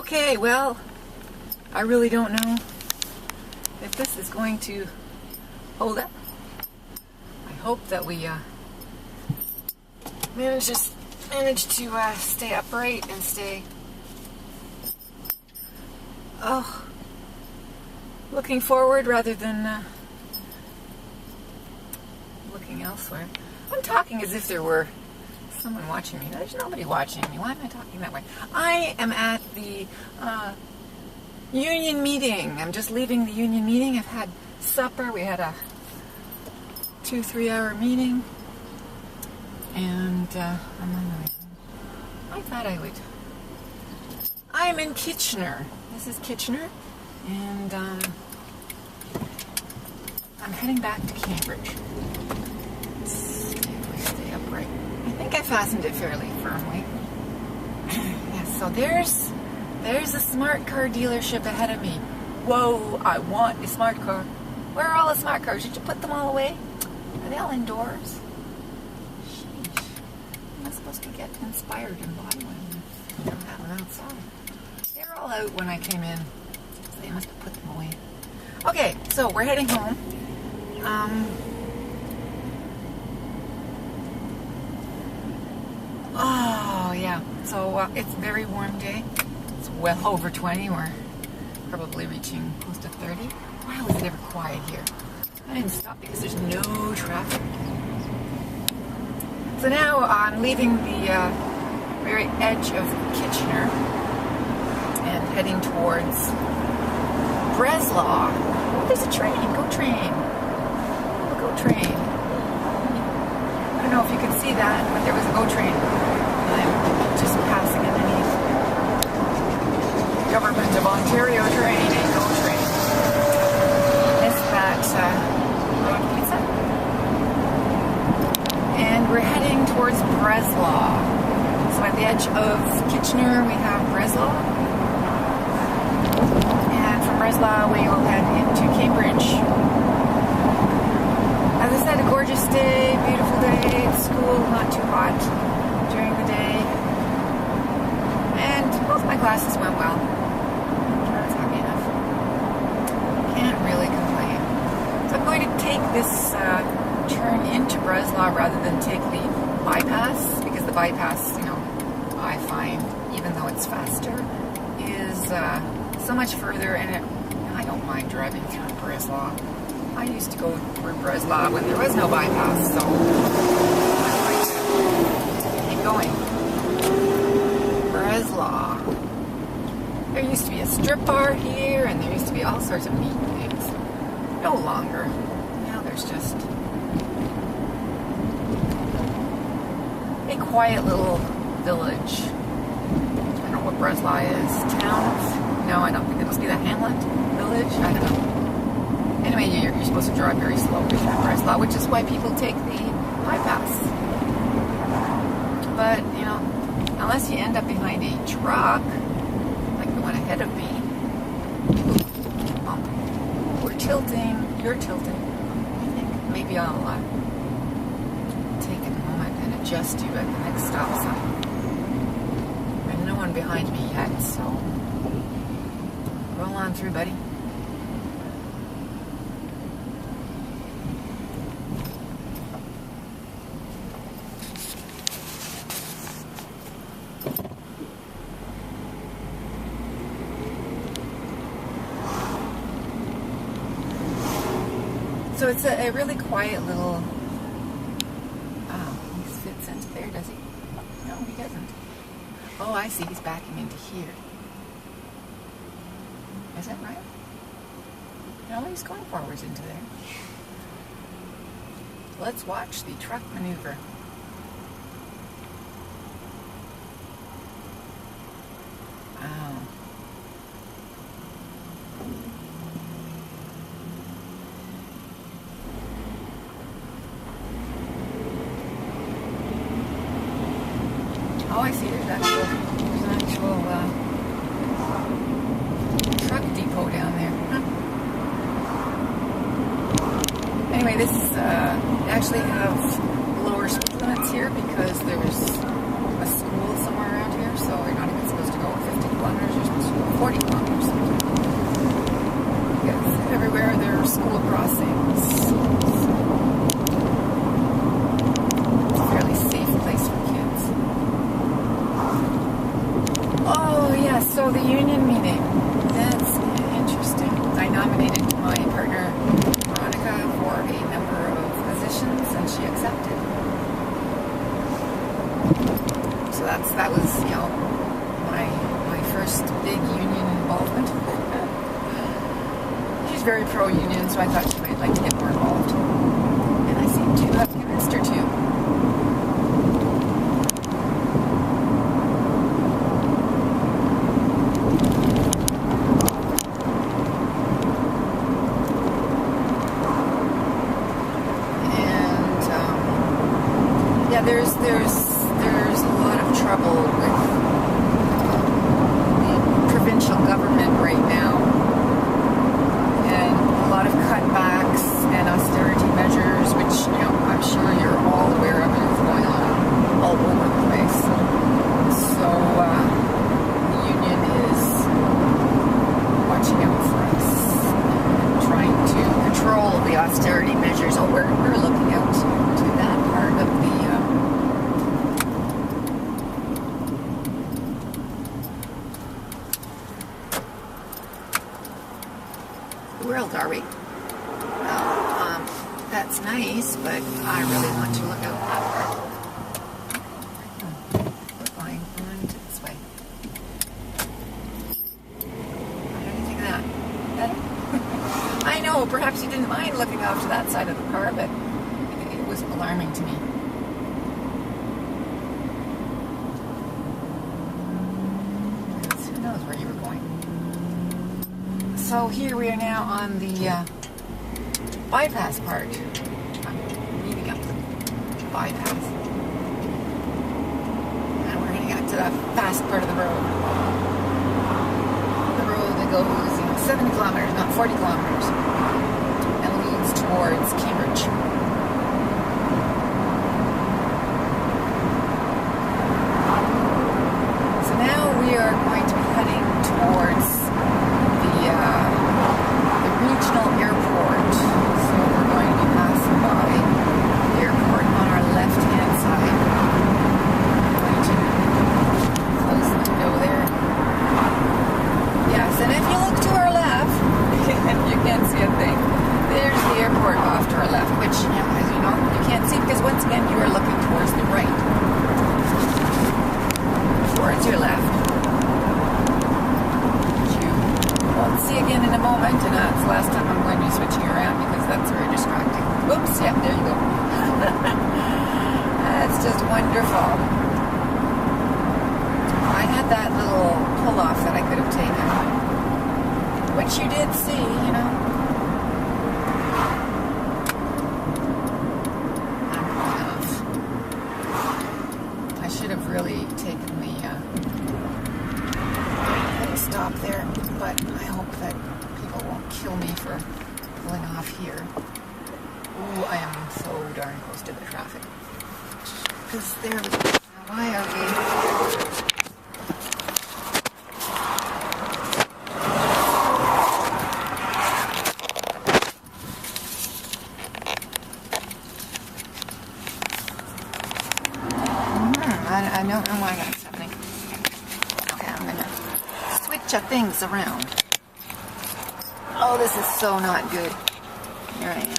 Okay, well, I really don't know if this is going to hold up. I hope that we manage to stay upright and stay looking forward rather than looking elsewhere. I'm talking as if there were someone watching me. There's nobody watching me. Why am I talking that way? I am at the union meeting. I'm just leaving the union meeting. I've had supper. We had a 2-3 hour meeting. And I'm on my way home. I thought I would. I'm in Kitchener. This is Kitchener. And I'm heading back to Cambridge. Stay upright. I think I fastened it fairly firmly. Yes, so there's a smart car dealership ahead of me. Whoa, I want a smart car. Where are all the smart cars? Did you put them all away? Are they all indoors? Sheesh. I'm not supposed to get inspired and buy one. I don't have them outside. They were all out when I came in. So they must have put them away. Okay, so we're heading home. Oh, yeah. So it's a very warm day. It's well over 20. We're probably reaching close to 30. Wow, is it ever quiet here? I didn't stop because there's no traffic. So now I'm leaving the very edge of Kitchener and heading towards Breslau. Oh, there's a train. Go train. Go train. I don't know if you can see that, but there was a GO train. I'm just passing underneath Government of Ontario train and GO train. Missed that road pizza. And we're heading towards Breslau. So at the edge of Kitchener we have Breslau. And from Breslau we will head into Cambridge. As I said, a gorgeous day, beautiful day. It's cool, not too hot during the day. And both my classes went well. That's happy enough. Can't really complain. So I'm going to take this turn into Breslau rather than take the bypass, because the bypass, you know, I find, even though it's faster, is so much further, and I don't mind driving through Breslau. I used to go through Breslau when there was no bypass, so I'm going to keep going. Breslau. There used to be a strip bar here, and there used to be all sorts of neat things. No longer. Now there's just a quiet little village. I don't know what Breslau is. Town? No, I don't think it must be the hamlet village. I don't know. Anyway, you're supposed to drive very slowly through Breslau, which is why people take the bypass. But, you know, unless you end up behind a truck, like the one ahead of me, we're tilting, you're tilting. I think maybe I'll take a moment and adjust you at the next stop sign. There's no one behind me yet, so roll on through, buddy. So it's a really quiet little... Oh, he fits into there, does he? No, he doesn't. Oh, I see. He's backing into here. Is that right? No, he's going forwards into there. Let's watch the truck maneuver. Wow. Oh, I see. There's an actual truck depot down there. Huh. Anyway, this actually have lower speed limits here because there's a school somewhere around here, so you're not even supposed to go 50 kilometers. You're supposed to So that was, you know, my first big union involvement. She's very pro-union, so I thought she might like to get more involved. And I seem to have convinced her to. There's a lot of trouble with the provincial government right now, and a lot of cutbacks and austerity measures, which, you know, I'm sure you're all aware of, and it's going on all over the place. So the union is watching out for us, trying to control the austerity measures. Oh, we're looking out to that part of the world, are we? Well, that's nice, but I really want to look out that part. We're going on this way. What do you think of that? Better? I know, perhaps you didn't mind looking off to that side of the car, but it was alarming to me. Who knows where you were going? So here we are now on the bypass part. I'm leaving up the bypass. And we're going to get to the fast part of the road. The road that goes, you know, 70 kilometers, not 40 kilometers, and leads towards Cambridge. So now we are going to be heading towards regional airport. So we're going to be passing by the airport on our left-hand side. I'm going to close the window there. Yes, and if you look to our left, you can't see a thing. There's the airport off to our left, which, you know, as you know, you can't see because once again you are looking towards the right. Towards your left. See again in a moment, and that's the last time I'm going to be switching around because that's very distracting. Oops, yeah, there you go. That's just wonderful. I had that little pull-off that I could have taken, which you did see, you know. I'm going off. I should have really taken the stop there, but I hope that people won't kill me for pulling off here. Ooh, I am so darn close to the traffic. Because there we go. Why are we... I don't know why that's happening. Okay, I'm gonna switch things around. Oh, this is so not good. Here I am.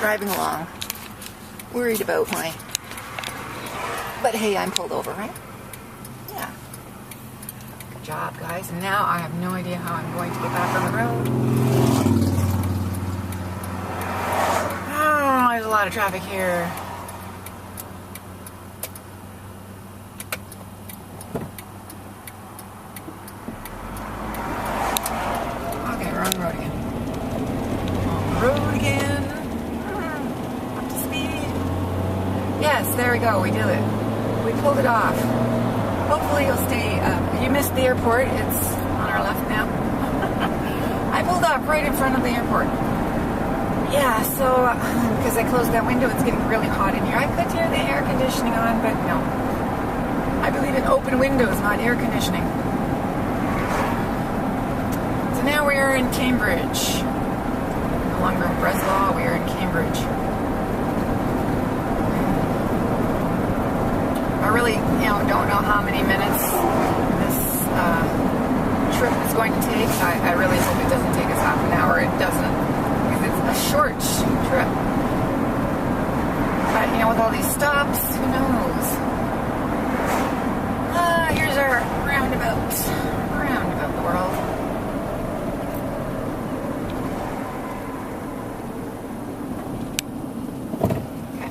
Driving along. Worried about my... But hey, I'm pulled over, right? Yeah. Good job, guys. And now I have no idea how I'm going to get back on the road. Oh, there's a lot of traffic here. Yes, there we go. We did it. We pulled it off. Hopefully you'll stay. You missed the airport. It's on our left now. I pulled off right in front of the airport. Yeah, so because I closed that window, it's getting really hot in here. I could turn the air conditioning on, but no. I believe in open windows, not air conditioning. So now we are in Cambridge. No longer in Breslau, we are in Cambridge. I really, don't know how many minutes this trip is going to take. I really hope it doesn't take us half an hour. It doesn't, because it's a short trip. But, with all these stops, who knows? Here's our roundabout the world. Okay.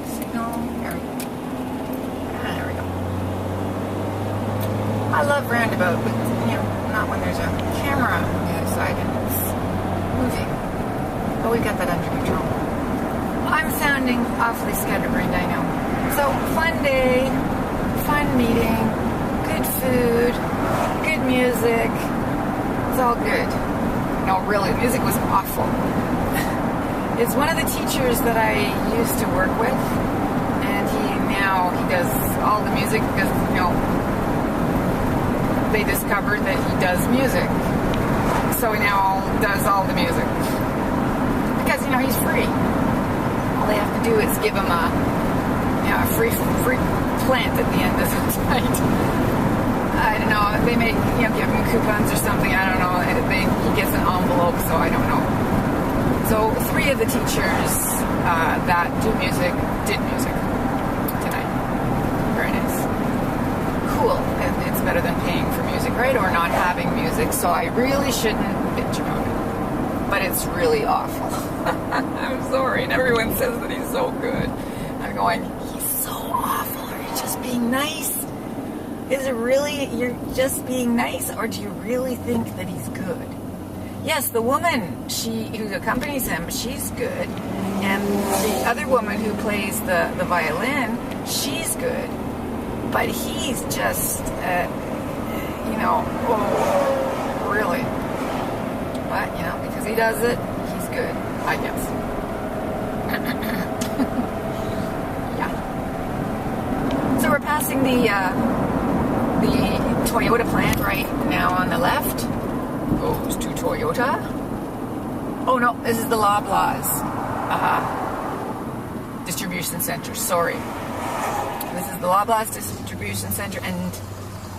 Signal. There we go. There we go. I love roundabout, but not when there's a camera on the other side and it's moving. But we got that under control. I'm sounding awfully scatterbrained, I know. So, fun day, fun meeting, good food, good music. It's all good. No, really, the music was awful. It's one of the teachers that I used to work with, and he does all the music because, they discovered that he does music. So he now does all the music. Because, he's free. All they have to do is give him a free plant at the end of the night. I don't know. They may give him coupons or something. I don't know. He gets an envelope, so I don't know. So 3 of the teachers that do music did music tonight. Very nice. Cool. It's better than paying for music, right? Or not having music. So I really shouldn't bitch about it. But it's really awful. I'm sorry, and everyone says that he's so good. I'm going, he's so awful. Are you just being nice? Is it really you're just being nice, or do you really think that he's good? Yes, the woman who accompanies him, she's good, and the other woman who plays the violin, she's good. But he's just, really. But because he does it, he's good. I guess. Yeah. So we're passing the Toyota plant right now on the left. Goes to Toyota. Oh no, this is the Loblaws distribution center. Sorry. This is the Loblaws distribution center, and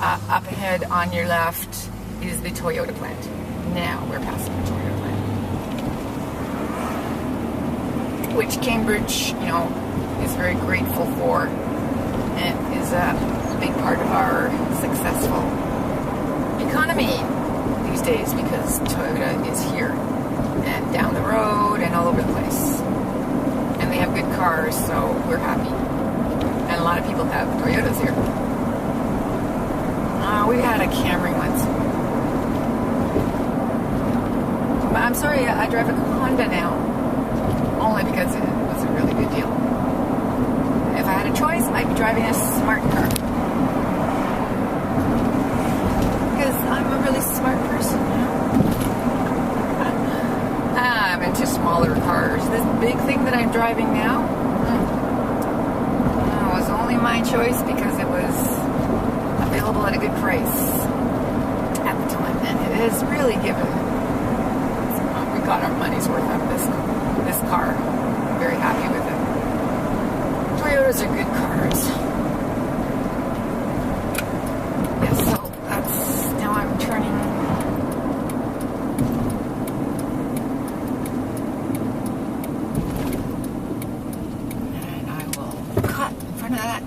up ahead on your left is the Toyota plant. Now we're passing the Toyota plant. Which Cambridge, is very grateful for, and is a big part of our successful economy these days, because Toyota is here and down the road and all over the place. And they have good cars, so we're happy. And a lot of people have Toyotas here. We had a Camry once. But I'm sorry, I drive a Honda now. Only because it was a really good deal. If I had a choice, I'd be driving a smart car. Because I'm a really smart person, I'm into smaller cars. This big thing that I'm driving now, was only my choice because it was available at a good price at the time. And it has really given, we got our money's worth out of this car. I'm very happy with it. Toyotas are good cars. Yes, so now I'm turning. And I will cut in front of that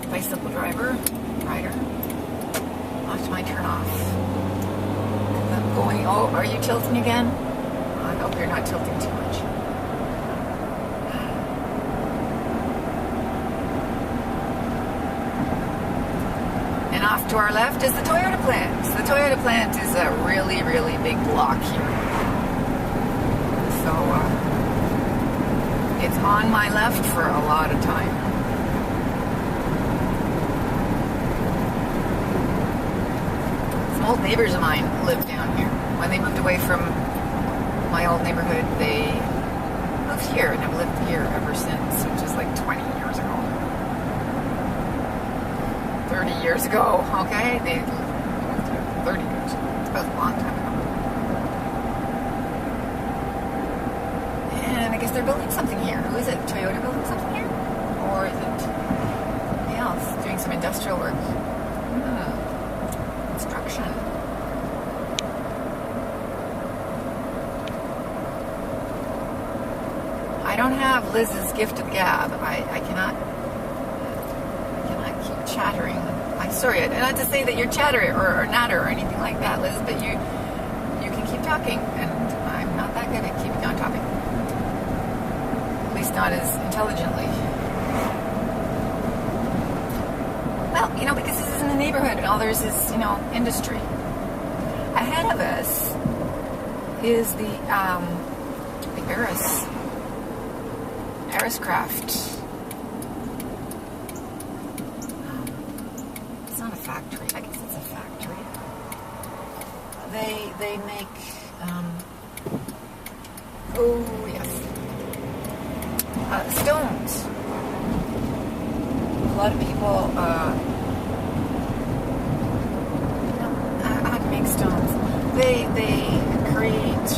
bicycle rider. Watch my turn off. I'm going, are you tilting again? I hope you're not tilting too much. And off to our left is the Toyota plant. So the Toyota plant is a really, really big block here. So it's on my left for a lot of time. Some old neighbors of mine live down here. When they moved away from my old neighborhood, they moved here and have lived here ever since, which is like 20 years ago. 30 years ago, okay? They moved here 30 years ago. That was a long time ago. And I guess they're building something here. Who is it? Toyota building something here? Or is it something else? Doing some industrial work? Construction. I don't have Liz's gift of gab. I cannot keep chattering. I'm sorry, not to say that you're chattery or natter or anything like that, Liz, but you can keep talking, and I'm not that good at keeping on talking. At least not as intelligently. Well, because this is in the neighborhood and all there is, industry. Ahead of us is the Ariscraft. It's not a factory. I guess it's a factory. They make, oh yes, stones. A lot of people, how to make stones. They create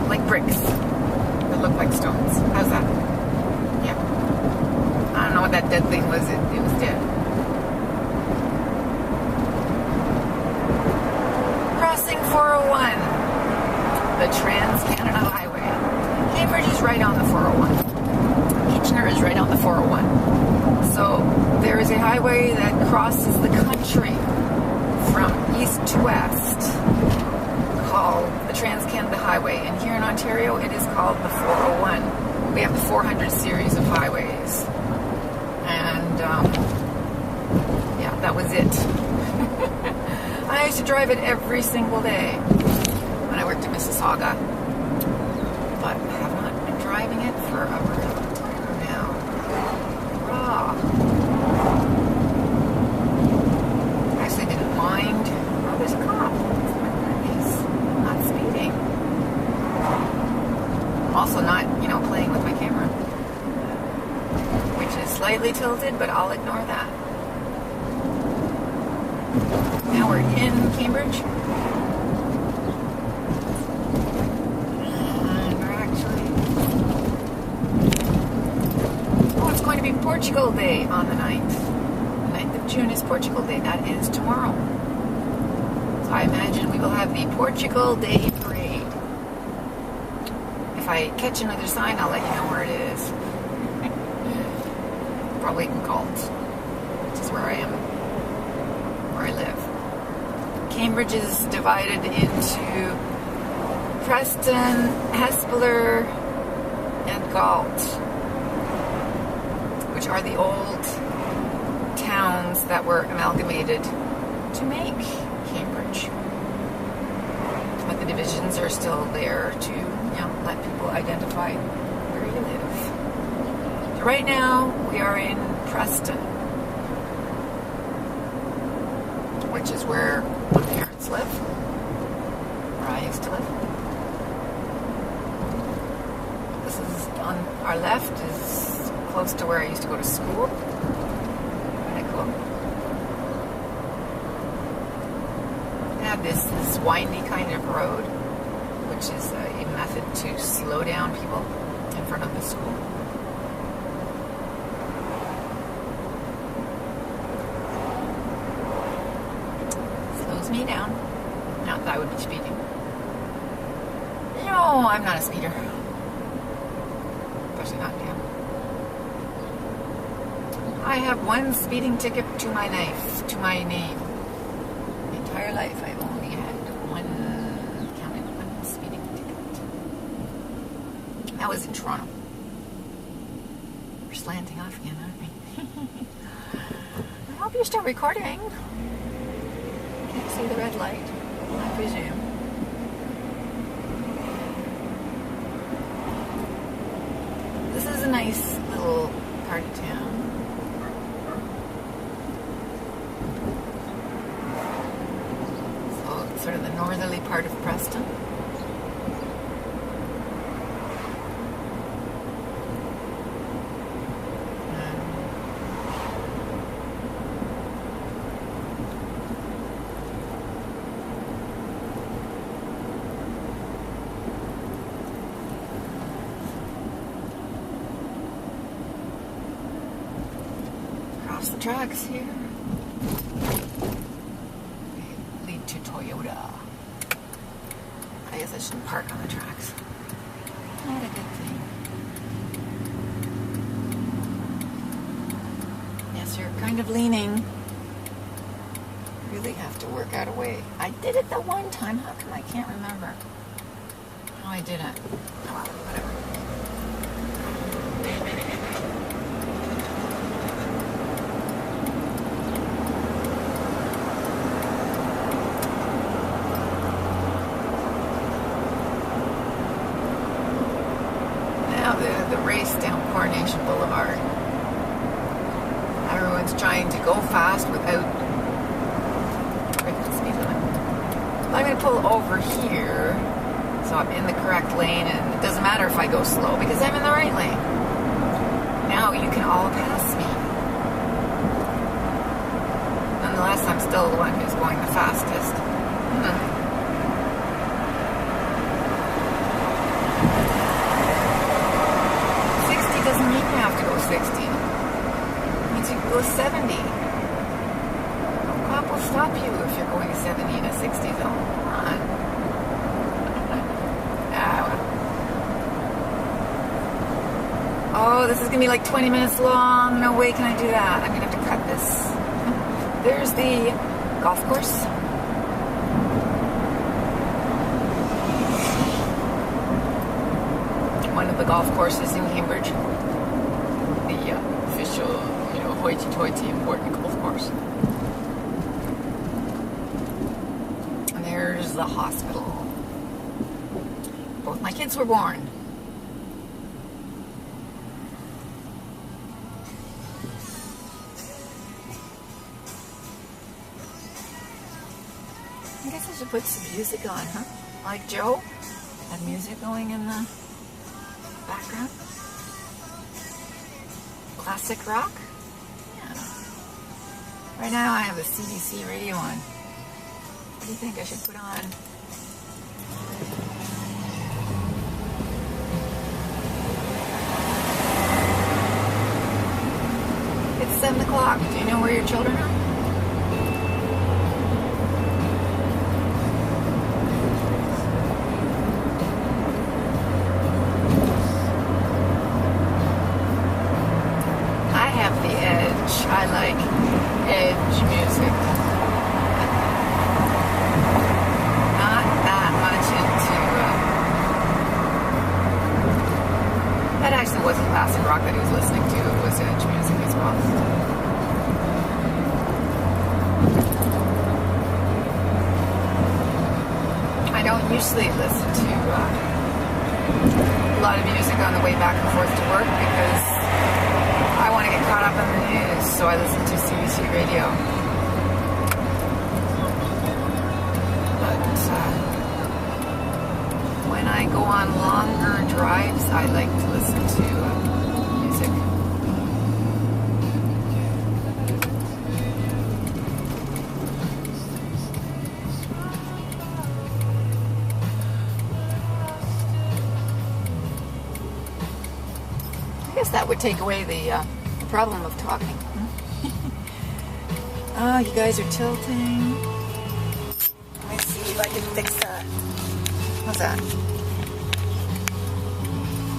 like bricks that look like stones. How's that? Yeah. I don't know what that dead thing was. It was dead. Crossing 401, the Trans-Canada Highway. Cambridge is right on the 401. Kitchener is right on the 401. So there is a highway that crosses the country from east to west called the Trans-Canada Highway. And here in Ontario, it is called the 401. We have the 400 series of highways. And, yeah, that was it. I used to drive it every single day when I worked in Mississauga. But I have not been driving it for a very long time now. Hurrah! I actually didn't mind. Oh, there's a cop. Nice. Not speeding. I'm also not, playing with my camera. Which is slightly tilted, but I'll ignore that. Now we're in Cambridge. And we're actually... Oh, it's going to be Portugal Day on the 9th. The 9th of June is Portugal Day. That is tomorrow. So I imagine we will have the Portugal Day Parade. If I catch another sign, I'll let you know where it is. Probably in Galt, which is where I am, where I live. Cambridge is divided into Preston, Hespeler, and Galt, which are the old towns that were amalgamated to make Cambridge. But the divisions are still there to, let people identify where you live. So right now, we are in Preston, which is where my parents live, where I used to live. This is on our left is close to where I used to go to school. Kind of cool. They have this windy kind of road, which is a method to slow down people in front of the school. Me down. Not that I would be speeding. No, I'm not a speeder. Especially not now. I have one speeding ticket to my name. My entire life, I've only had one speeding ticket. That was in Toronto. We're slanting off again, aren't we? I hope you're still recording. See the red light, I presume. This is a nice little part of town. So it's sort of the northerly part of Preston. The tracks here lead to Toyota. I guess I shouldn't park on the tracks. Not a good thing. kind of leaning. Really have to work out a way. I did it the one time. How come I can't remember how I did it? Oh, well, whatever. Now the race down Coronation Boulevard. Everyone's trying to go fast without breaking the speed limit. I'm going to pull over here so I'm in the correct lane, and it doesn't matter if I go slow because I'm in the right lane. Now you can all pass me. Nonetheless, I'm still the one who's going the fastest. Hmm. 60 doesn't mean you have to go 60. It means you can go 70. No cop will stop you if you're going 70 in a 60 zone. Come on. Oh, this is going to be like 20 minutes long. No way can I do that. I'm going to have to cut this. There's the golf course. One of the golf courses in Cambridge. The official, hoity-toity important golf course. And there's the hospital. Both my kids were born. I guess I should put some music on, huh? Like Joe? Have music going in the background? Classic rock? Yeah. Right now I have the CBC radio on. What do you think I should put on? It's 7 o'clock. Do you know where your children are? I like edge music. Not that much into... that actually wasn't classic rock that he was listening to. It was edge music as well. I don't usually listen to a lot of music on the way back and forth to work because I want to get caught up in the news, so I listen to CBC radio. But when I go on longer drives, I like to listen to music. I guess that would take away the problem of talking. Oh, you guys are tilting. Let me see if I can fix that. How's that?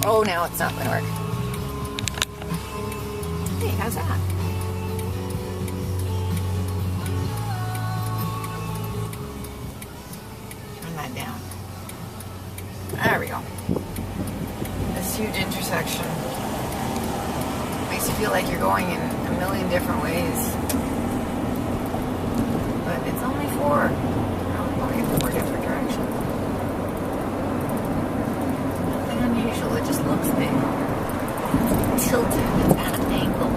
Oh, now it's not going to work. Hey, how's that? Turn that down. There we go. This huge intersection. Makes you feel like you're going in a million different ways. But it's only 4. I'm going in 4 different directions. Nothing unusual, it just looks big. It's tilted, it's at an angle.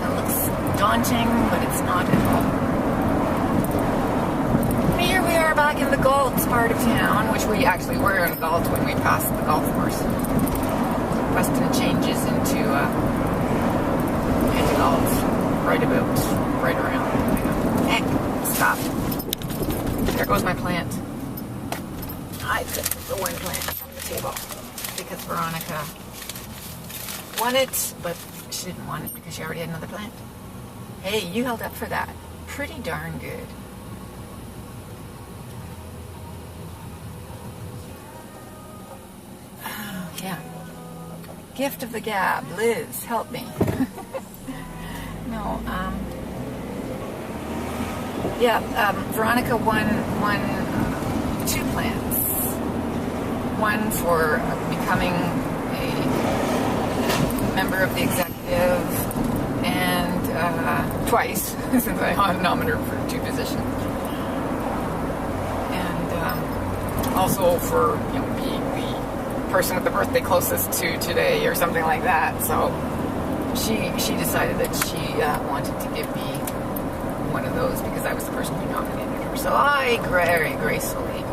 It looks daunting, but it's not at all. Here we are back in the Galt's part of town, which we actually were in Galt when we passed the golf course. Weston changes into Galt right around. Heck, stop. There goes my plant. I took the one plant from the table because Veronica wanted it, but she didn't want it because she already had another plant. Hey, you held up for that. Pretty darn good. Oh, yeah. Gift of the gab. Liz, help me. know. Veronica won two plans. One for becoming a member of the executive, and twice, since I nominated her for two positions. And also for being the person with the birthday closest to today or something like that. So she decided that she wanted to give me one of those because I was the person who nominated her. So I very gracefully,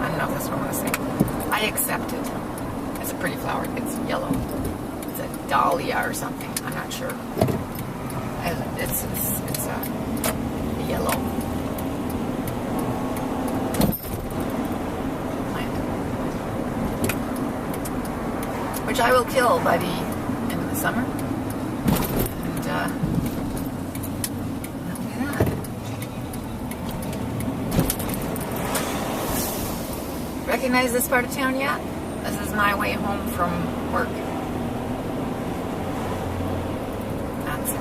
I don't know if that's what I want to say, I accepted. It's a pretty flower. It's yellow. It's a dahlia or something. I'm not sure. It's a yellow plant, which I will kill by the end of the summer. And that'll be that. Recognize this part of town yet? This is my way home from work. That's it.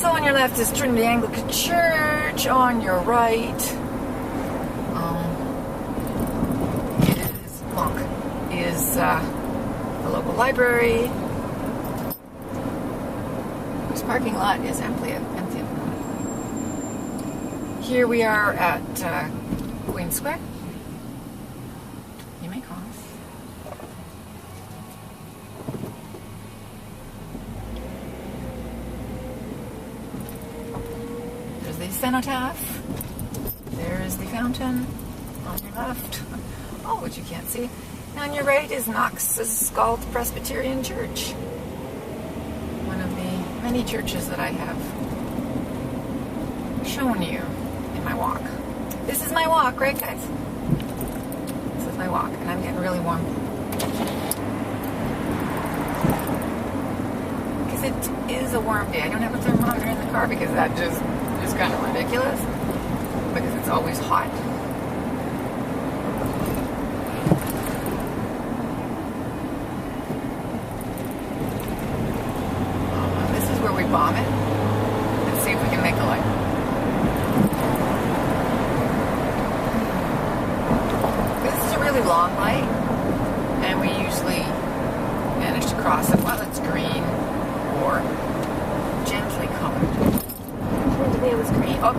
So on your left is Trinity Anglican Church. On your right is the local library. This parking lot is empty. Here we are at Queen Square. You may cross. There's the cenotaph. There's the fountain on your left. Oh, which you can't see. And on your right is Knox's Scald Presbyterian Church. One of the many churches that I have shown you in my walk. This is my walk, right, guys? This is my walk, and I'm getting really warm. Because it is a warm day. I don't have a thermometer in the car because that just is kind of ridiculous. Because it's always hot. This is where we bomb it. Let's see if we can make a light. Long light, and we usually manage to cross it while it's green or gently colored. Today it was green. Oh,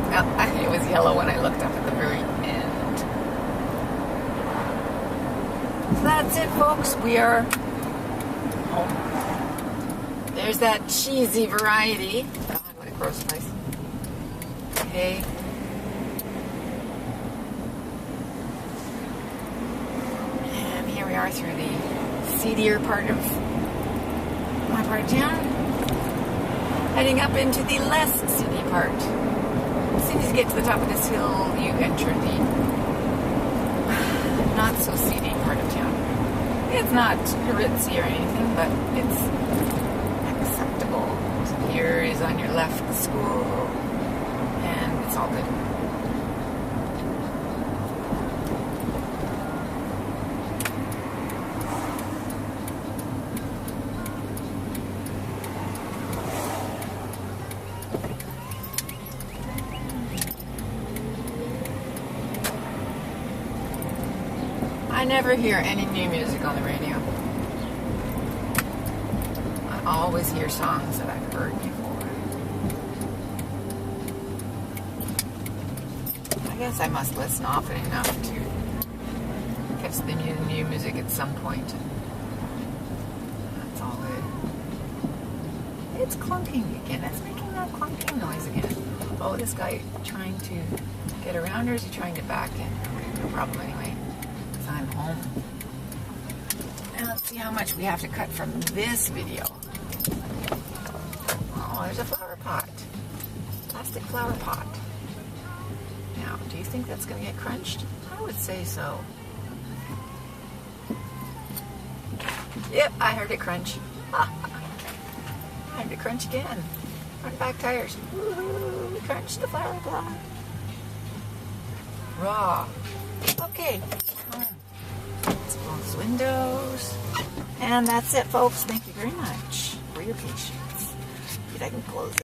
it was yellow when I looked up at the very end. So that's it, folks. We are home. There's that cheesy variety. God, what a gross place. Okay. We are through the seedier part of my part of town, heading up into the less seedy part. As soon as you get to the top of this hill, you enter the not so seedy part of town. It's not ritzy or anything, but it's acceptable. So here is on your left the school, and it's all good. I never hear any new music on the radio. I always hear songs that I've heard before. I guess I must listen often enough to catch the new music at some point. That's all good. It's clunking again. It's making that clunking noise again. Oh, this guy trying to get around, or is he trying to back in? No problem anyway. I'm home. Now let's see how much we have to cut from this video. Oh, there's a flower pot. Plastic flower pot. Now, do you think that's going to get crunched? I would say so. Yep, I heard it crunch. I heard it crunch again. Front back tires. Woo-hoo, we crunched the flower pot. Raw. Okay. Let's close windows. And that's it, folks. Thank you very much. for your patience. See if I can close it.